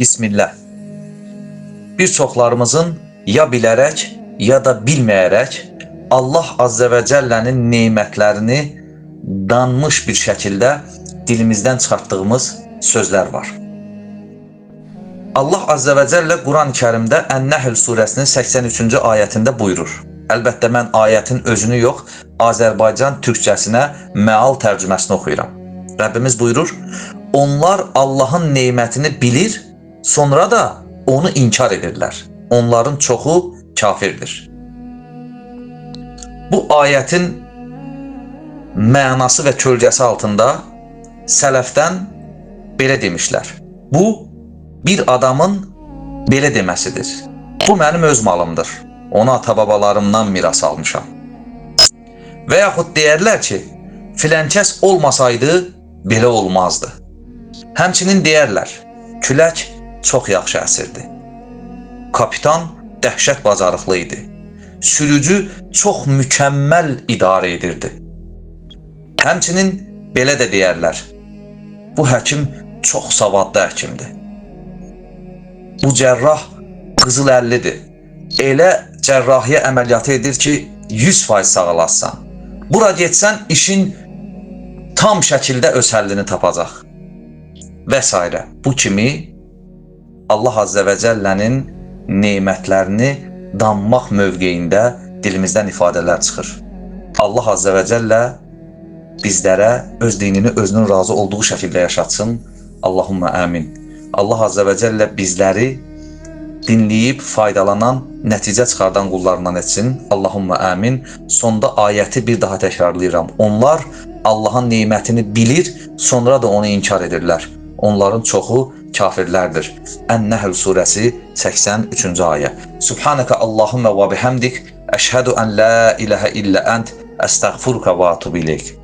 Bismillah. Bir çoxlarımızın ya bilərək, ya da bilməyərək Allah Azze ve Celle'nin nemətlərini danmış bir şəkildə dilimizdən çıxartdığımız sözlər var. Allah Azze ve Celle Kur'an-ı Kerim'de En-Nehl suresinin 83. ayetinde buyurur. Əlbəttə mən ayətin özünü yox, Azərbaycan türkçəsinə məal tərcüməsini oxuyuram. Rəbbimiz buyurur, onlar Allah'ın nemətini bilir, sonra da onu inkar edirlər. Onların çoxu kafirdir. Bu ayətin mənası və kölgəsi altında sələfdən belə demişlər. Bu, bir adamın belə deməsidir. Bu mənim öz malımdır. Onu ata-babalarımdan miras almışam. Və yaxud deyərlər ki, filənkəs olmasaydı, belə olmazdı. Həmçinin deyərlər, külək çox yaxşı əsirdi. Kapitan dəhşət bacarıqlı idi. Sürücü çox mükəmməl idarə edirdi. Həmçinin belə də deyərlər, bu həkim çox savadlı həkimdir. Bu cərrah qızıl əllidir. Elə cərrahiyyə əməliyyatı edir ki, 100% sağalassan. Bura getsən, işin tam şəkildə öz həllini tapacaq. Və s. Bu kimi Allah Azze ve Celle'nin nemətlərini danmaq mövqeyində dilimizdən ifadələr çıxır. Allah Azze ve Celle bizlərə öz dinini özünün razı olduğu şəkildə yaşatsın. Allahumma amin. Allah Azze ve Celle bizləri dinleyip faydalanan, nəticə çıxardan qullarından etsin. Allahumma amin. Sonda ayəti bir daha təkrarlayıram. Onlar Allah'ın nemətini bilir, sonra da onu inkar edirlər. Onların çoxu kafirlərdir. En-Nehl suresi 83. ayə. Subhaneke Allahümme ve bihamdik. Eşhedü en la ilahe illa ent. Estağfuruka ve atubu ileyk.